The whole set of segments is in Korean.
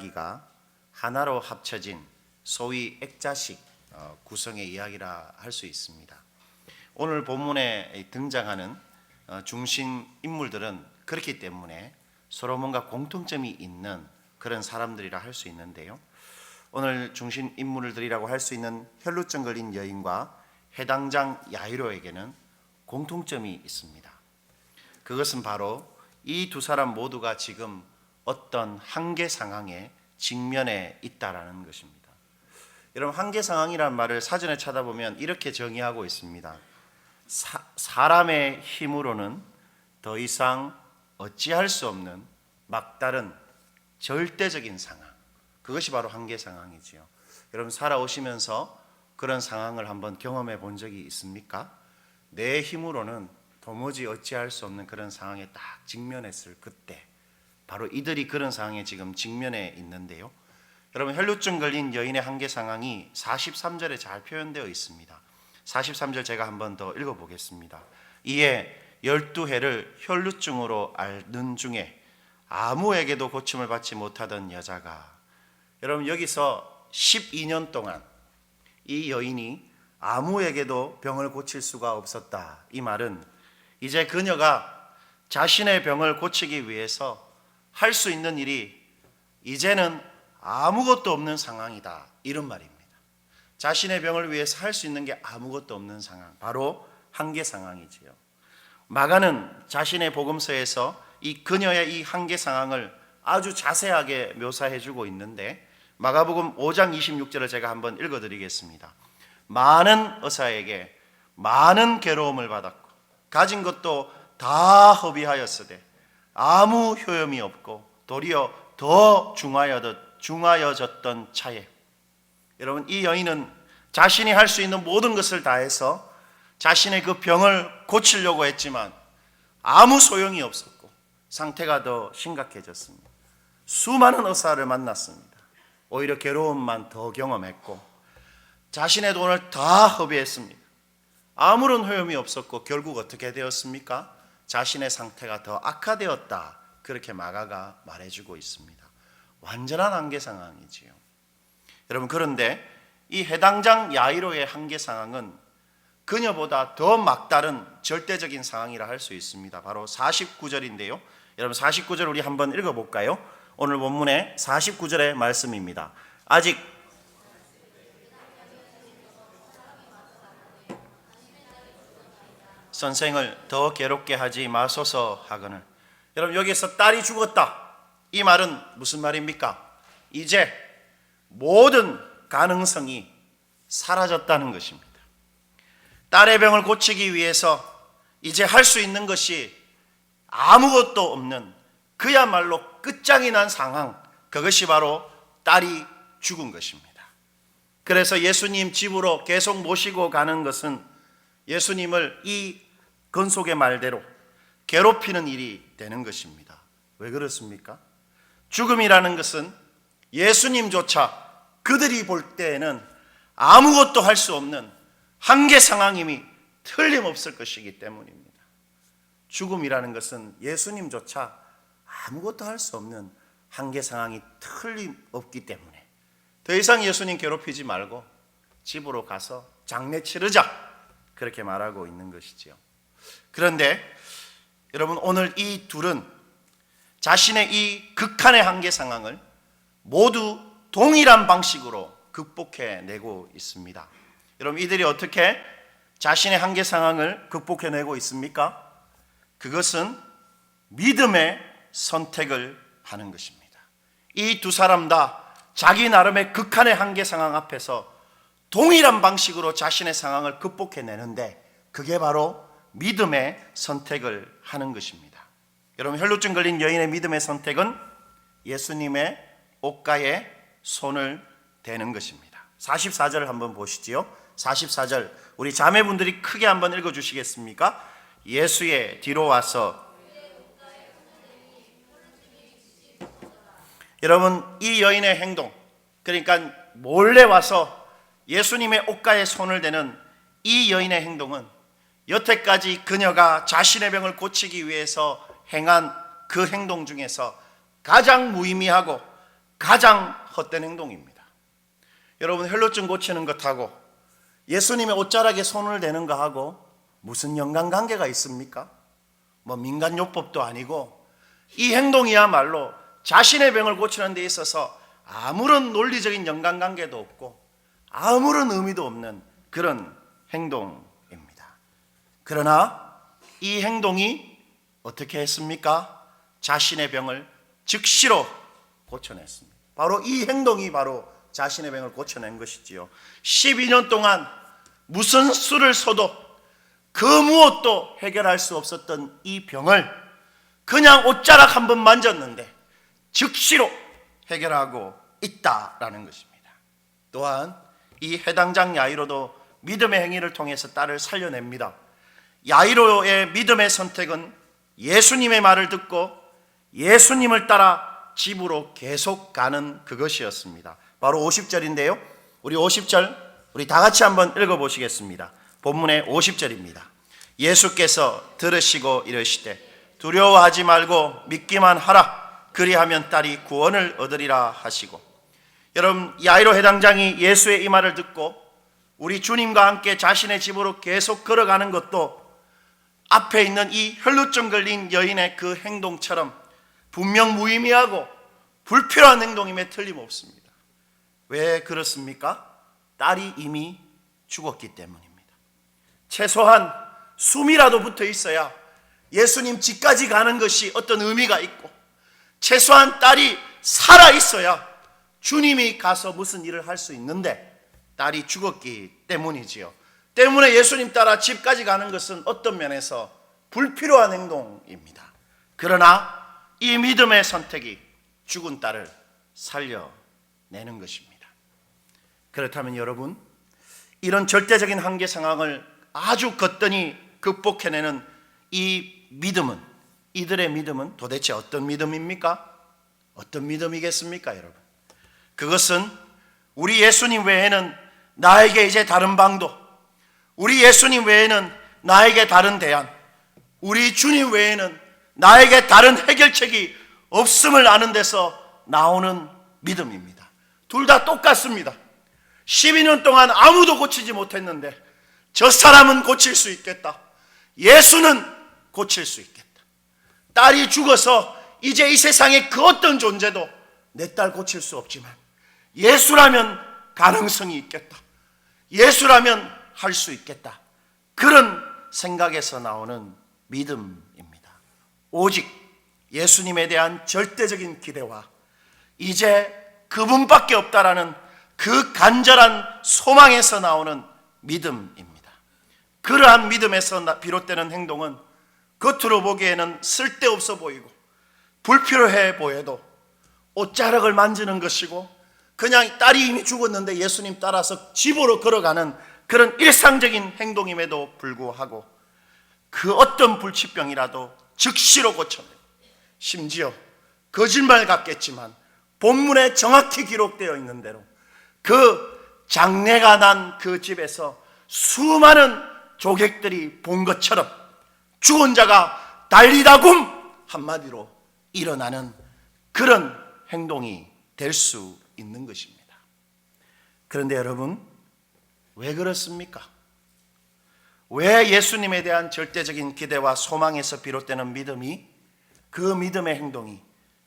이야기가 하나로 합쳐진 소위 액자식 구성의 이야기라 할 수 있습니다. 오늘 본문에 등장하는 중심 인물들은 그렇기 때문에 서로 뭔가 공통점이 있는 그런 사람들이라 할 수 있는데요. 오늘 중심 인물들이라고 할 수 있는 혈루증 걸린 여인과 해당장 야이로에게는 공통점이 있습니다. 그것은 바로 이 두 사람 모두가 지금 어떤 한계 상황에 직면해 있다라는 것입니다. 여러분, 한계 상황이란 말을 사전에 찾아보면 이렇게 정의하고 있습니다. 사람의 힘으로는 더 이상 어찌할 수 없는 막다른 절대적인 상황, 그것이 바로 한계 상황이지요. 여러분, 살아오시면서 그런 상황을 한번 경험해 본 적이 있습니까? 내 힘으로는 도무지 어찌할 수 없는 그런 상황에 딱 직면했을 그때, 바로 이들이 그런 상황에 지금 직면해 있는데요. 여러분, 혈루증 걸린 여인의 한계 상황이 43절에 잘 표현되어 있습니다. 43절 제가 한번 더 읽어보겠습니다. 이에 12해를 혈루증으로 앓는 중에 아무에게도 고침을 받지 못하던 여자가, 여러분, 여기서 12년 동안 이 여인이 아무에게도 병을 고칠 수가 없었다. 이 말은 이제 그녀가 자신의 병을 고치기 위해서 할 수 있는 일이 이제는 아무것도 없는 상황이다, 이런 말입니다. 자신의 병을 위해서 할 수 있는 게 아무것도 없는 상황, 바로 한계 상황이지요. 마가는 자신의 복음서에서 이 그녀의 이 한계 상황을 아주 자세하게 묘사해주고 있는데, 마가복음 5장 26절을 제가 한번 읽어드리겠습니다. 많은 의사에게 많은 괴로움을 받았고 가진 것도 다 허비하였으되 아무 효험이 없고 도리어 더 중하여졌던 차에, 여러분, 이 여인은 자신이 할 수 있는 모든 것을 다해서 자신의 그 병을 고치려고 했지만 아무 소용이 없었고 상태가 더 심각해졌습니다. 수많은 의사를 만났습니다. 오히려 괴로움만 더 경험했고 자신의 돈을 다 허비했습니다. 아무런 효험이 없었고 결국 어떻게 되었습니까? 자신의 상태가 더 악화되었다, 그렇게 마가가 말해주고 있습니다. 완전한 한계 상황이지요. 여러분, 그런데 이 해당장 야이로의 한계 상황은 그녀보다 더 막다른 절대적인 상황이라 할 수 있습니다. 바로 49절인데요. 여러분, 49절 우리 한번 읽어볼까요? 오늘 본문의 49절의 말씀입니다. 아직 선생을 더 괴롭게 하지 마소서 하거늘. 여러분, 여기서 딸이 죽었다, 이 말은 무슨 말입니까? 이제 모든 가능성이 사라졌다는 것입니다. 딸의 병을 고치기 위해서 이제 할 수 있는 것이 아무것도 없는, 그야말로 끝장이 난 상황, 그것이 바로 딸이 죽은 것입니다. 그래서 예수님 집으로 계속 모시고 가는 것은 예수님을 이 건속의 말대로 괴롭히는 일이 되는 것입니다. 왜 그렇습니까? 죽음이라는 것은 예수님조차 그들이 볼 때에는 아무것도 할 수 없는 한계 상황임이 틀림없을 것이기 때문입니다. 죽음이라는 것은 예수님조차 아무것도 할 수 없는 한계 상황이 틀림없기 때문에 더 이상 예수님 괴롭히지 말고 집으로 가서 장례 치르자, 그렇게 말하고 있는 것이지요. 그런데 여러분, 오늘 이 둘은 자신의 이 극한의 한계 상황을 모두 동일한 방식으로 극복해내고 있습니다. 여러분, 이들이 어떻게 자신의 한계 상황을 극복해내고 있습니까? 그것은 믿음의 선택을 하는 것입니다. 이 두 사람 다 자기 나름의 극한의 한계 상황 앞에서 동일한 방식으로 자신의 상황을 극복해내는데, 그게 바로 믿음의 선택을 하는 것입니다. 여러분, 혈루증 걸린 여인의 믿음의 선택은 예수님의 옷가에 손을 대는 것입니다. 44절을 한번 보시지요. 44절 우리 자매분들이 크게 한번 읽어주시겠습니까? 예수의 뒤로 와서, 여러분, 이 여인의 행동, 그러니까 몰래 와서 예수님의 옷가에 손을 대는 이 여인의 행동은 여태까지 그녀가 자신의 병을 고치기 위해서 행한 그 행동 중에서 가장 무의미하고 가장 헛된 행동입니다. 여러분, 혈루증 고치는 것하고 예수님의 옷자락에 손을 대는 것하고 무슨 연관관계가 있습니까? 뭐 민간요법도 아니고 이 행동이야말로 자신의 병을 고치는 데 있어서 아무런 논리적인 연관관계도 없고 아무런 의미도 없는 그런 행동입니다. 그러나 이 행동이 어떻게 했습니까? 자신의 병을 즉시로 고쳐냈습니다. 바로 이 행동이 바로 자신의 병을 고쳐낸 것이지요. 12년 동안 무슨 수를 써도 그 무엇도 해결할 수 없었던 이 병을 그냥 옷자락 한 번 만졌는데 즉시로 해결하고 있다라는 것입니다. 또한 이 해당장 야이로도 믿음의 행위를 통해서 딸을 살려냅니다. 야이로의 믿음의 선택은 예수님의 말을 듣고 예수님을 따라 집으로 계속 가는 그것이었습니다. 바로 50절인데요. 우리 50절 우리 다 같이 한번 읽어보시겠습니다. 본문의 50절입니다. 예수께서 들으시고 이르시되 두려워하지 말고 믿기만 하라. 그리하면 딸이 구원을 얻으리라 하시고, 여러분, 야이로 해당장이 예수의 이 말을 듣고 우리 주님과 함께 자신의 집으로 계속 걸어가는 것도 앞에 있는 이 혈루증 걸린 여인의 그 행동처럼 분명 무의미하고 불필요한 행동임에 틀림없습니다. 왜 그렇습니까? 딸이 이미 죽었기 때문입니다. 최소한 숨이라도 붙어 있어야 예수님 집까지 가는 것이 어떤 의미가 있고, 최소한 딸이 살아 있어야 주님이 가서 무슨 일을 할 수 있는데 딸이 죽었기 때문이지요. 때문에 예수님 따라 집까지 가는 것은 어떤 면에서 불필요한 행동입니다. 그러나 이 믿음의 선택이 죽은 딸을 살려내는 것입니다. 그렇다면 여러분, 이런 절대적인 한계 상황을 아주 거뜬히 극복해내는 이 믿음은, 이들의 믿음은 도대체 어떤 믿음입니까? 어떤 믿음이겠습니까, 여러분? 그것은 우리 예수님 외에는 나에게 이제 다른 방도, 우리 예수님 외에는 나에게 다른 대안, 우리 주님 외에는 나에게 다른 해결책이 없음을 아는 데서 나오는 믿음입니다. 둘 다 똑같습니다. 12년 동안 아무도 고치지 못했는데 저 사람은 고칠 수 있겠다. 예수는 고칠 수 있겠다. 딸이 죽어서 이제 이 세상에 그 어떤 존재도 내 딸 고칠 수 없지만 예수라면 가능성이 있겠다. 예수라면 할 수 있겠다. 그런 생각에서 나오는 믿음입니다. 오직 예수님에 대한 절대적인 기대와 이제 그분밖에 없다라는 그 간절한 소망에서 나오는 믿음입니다. 그러한 믿음에서 비롯되는 행동은 겉으로 보기에는 쓸데없어 보이고 불필요해 보여도 옷자락을 만지는 것이고, 그냥 딸이 이미 죽었는데 예수님 따라서 집으로 걸어가는 그런 일상적인 행동임에도 불구하고 그 어떤 불치병이라도 즉시로 고쳐내고, 심지어 거짓말 같겠지만 본문에 정확히 기록되어 있는 대로 그 장례가 난 그 집에서 수많은 조객들이 본 것처럼 죽은 자가 달리다굼 한마디로 일어나는 그런 행동이 될 수 있는 것입니다. 그런데 여러분, 왜 그렇습니까? 왜 예수님에 대한 절대적인 기대와 소망에서 비롯되는 믿음이, 그 믿음의 행동이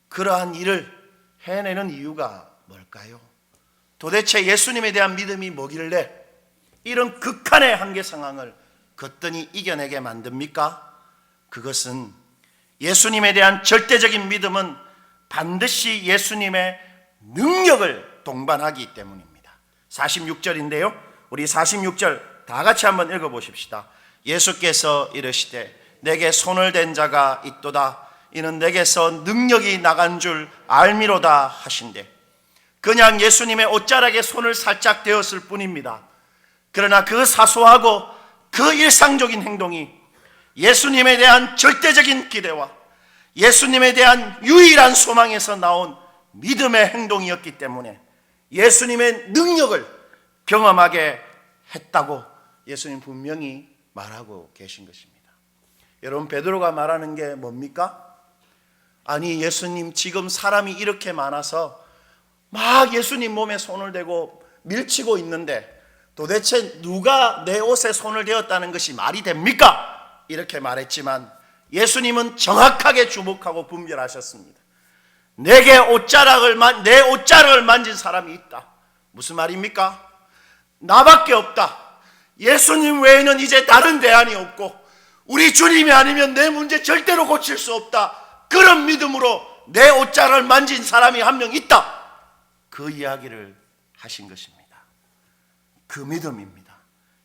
그러한 일을 해내는 이유가 뭘까요? 도대체 예수님에 대한 믿음이 뭐길래 이런 극한의 한계 상황을 거뜬히 이겨내게 만듭니까? 그것은 예수님에 대한 절대적인 믿음은 반드시 예수님의 능력을 동반하기 때문입니다. 46절인데요. 우리 46절 다 같이 한번 읽어보십시다. 예수께서 이르시되 내게 손을 댄 자가 있도다. 이는 내게서 능력이 나간 줄 알미로다 하신대. 그냥 예수님의 옷자락에 손을 살짝 대었을 뿐입니다. 그러나 그 사소하고 그 일상적인 행동이 예수님에 대한 절대적인 기대와 예수님에 대한 유일한 소망에서 나온 믿음의 행동이었기 때문에 예수님의 능력을 경험하게 했다고 예수님 분명히 말하고 계신 것입니다. 여러분, 베드로가 말하는 게 뭡니까? 아니, 예수님, 지금 사람이 이렇게 많아서 막 예수님 몸에 손을 대고 밀치고 있는데 도대체 누가 내 옷에 손을 대었다는 것이 말이 됩니까? 이렇게 말했지만 예수님은 정확하게 주목하고 분별하셨습니다. 내게 내 옷자락을 만진 사람이 있다. 무슨 말입니까? 나밖에 없다. 예수님 외에는 이제 다른 대안이 없고 우리 주님이 아니면 내 문제 절대로 고칠 수 없다. 그런 믿음으로 내 옷자락을 만진 사람이 한 명 있다. 그 이야기를 하신 것입니다. 그 믿음입니다.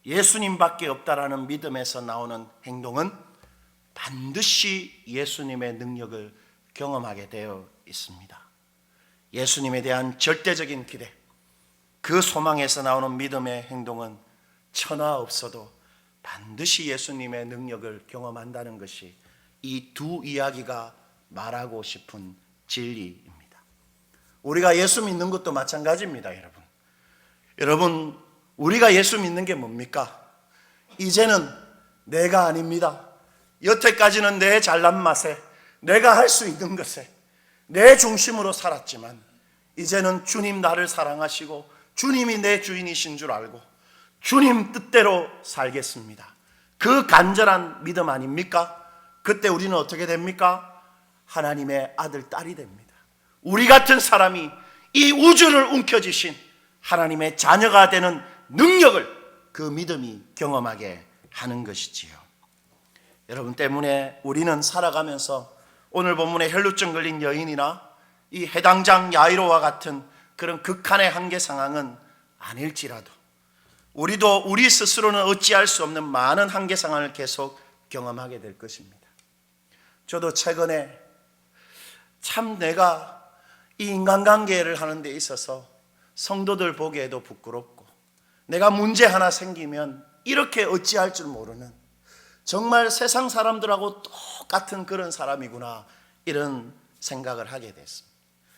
예수님밖에 없다라는 믿음에서 나오는 행동은 반드시 예수님의 능력을 경험하게 되어 있습니다. 예수님에 대한 절대적인 기대, 그 소망에서 나오는 믿음의 행동은 천하 없어도 반드시 예수님의 능력을 경험한다는 것이 이 두 이야기가 말하고 싶은 진리입니다. 우리가 예수 믿는 것도 마찬가지입니다. 여러분, 우리가 예수 믿는 게 뭡니까? 이제는 내가 아닙니다. 여태까지는 내 잘난 맛에, 내가 할 수 있는 것에 내 중심으로 살았지만 이제는 주님 나를 사랑하시고 주님이 내 주인이신 줄 알고 주님 뜻대로 살겠습니다. 그 간절한 믿음 아닙니까? 그때 우리는 어떻게 됩니까? 하나님의 아들, 딸이 됩니다. 우리 같은 사람이 이 우주를 움켜쥐신 하나님의 자녀가 되는 능력을 그 믿음이 경험하게 하는 것이지요. 여러분 때문에 우리는 살아가면서 오늘 본문에 혈루증 걸린 여인이나 이 해당장 야이로와 같은 그런 극한의 한계 상황은 아닐지라도 우리도 우리 스스로는 어찌할 수 없는 많은 한계 상황을 계속 경험하게 될 것입니다. 저도 최근에 참 내가 이 인간관계를 하는 데 있어서 성도들 보기에도 부끄럽고 내가 문제 하나 생기면 이렇게 어찌할 줄 모르는 정말 세상 사람들하고 똑같은 그런 사람이구나 이런 생각을 하게 됐습니다.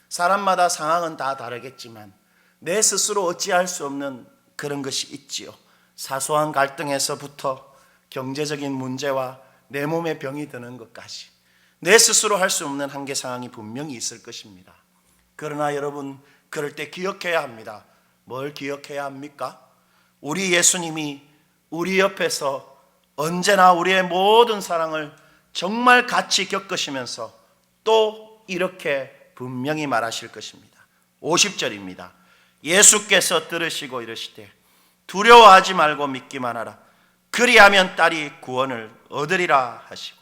사람마다 상황은 다 다르겠지만 내 스스로 어찌할 수 없는 그런 것이 있지요. 사소한 갈등에서부터 경제적인 문제와 내 몸에 병이 드는 것까지 내 스스로 할 수 없는 한계 상황이 분명히 있을 것입니다. 그러나 여러분, 그럴 때 기억해야 합니다. 뭘 기억해야 합니까? 우리 예수님이 우리 옆에서 언제나 우리의 모든 사랑을 정말 같이 겪으시면서 또 이렇게 분명히 말하실 것입니다. 50절입니다. 예수께서 들으시고 이르시되 두려워하지 말고 믿기만 하라. 그리하면 딸이 구원을 얻으리라 하시고.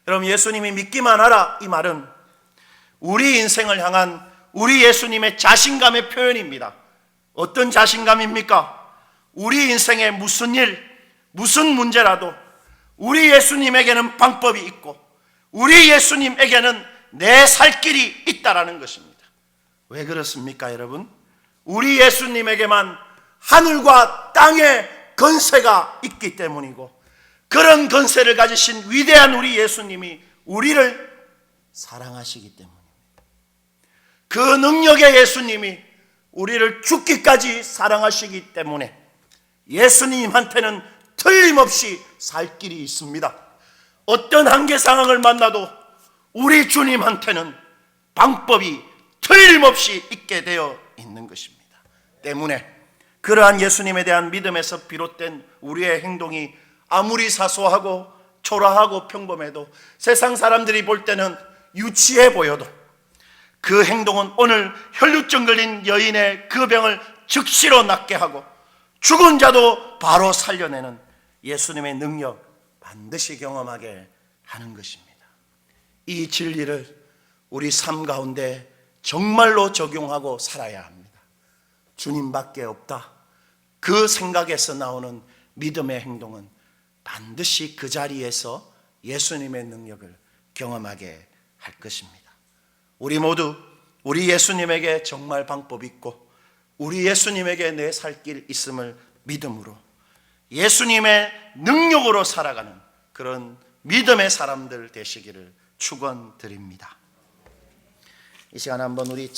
여러분, 예수님이 믿기만 하라 이 말은 우리 인생을 향한 우리 예수님의 자신감의 표현입니다. 어떤 자신감입니까? 우리 인생에 무슨 일, 무슨 문제라도 우리 예수님에게는 방법이 있고 우리 예수님에게는 내 살 길이 있다라는 것입니다. 왜 그렇습니까, 여러분? 우리 예수님에게만 하늘과 땅의 건세가 있기 때문이고 그런 건세를 가지신 위대한 우리 예수님이 우리를 사랑하시기 때문입니다. 그 능력의 예수님이 우리를 죽기까지 사랑하시기 때문에 예수님한테는 틀림없이 살 길이 있습니다. 어떤 한계 상황을 만나도 우리 주님한테는 방법이 틀림없이 있게 되어 있는 것입니다. 때문에 그러한 예수님에 대한 믿음에서 비롯된 우리의 행동이 아무리 사소하고 초라하고 평범해도 세상 사람들이 볼 때는 유치해 보여도 그 행동은 오늘 혈루증 걸린 여인의 그 병을 즉시로 낫게 하고 죽은 자도 바로 살려내는 예수님의 능력 반드시 경험하게 하는 것입니다. 이 진리를 우리 삶 가운데 정말로 적용하고 살아야 합니다. 주님밖에 없다. 그 생각에서 나오는 믿음의 행동은 반드시 그 자리에서 예수님의 능력을 경험하게 할 것입니다. 우리 모두 우리 예수님에게 정말 방법이 있고 우리 예수님에게 내 살 길 있음을 믿음으로 예수님의 능력으로 살아가는 그런 믿음의 사람들 되시기를 축원드립니다. 이 시간 한번 우리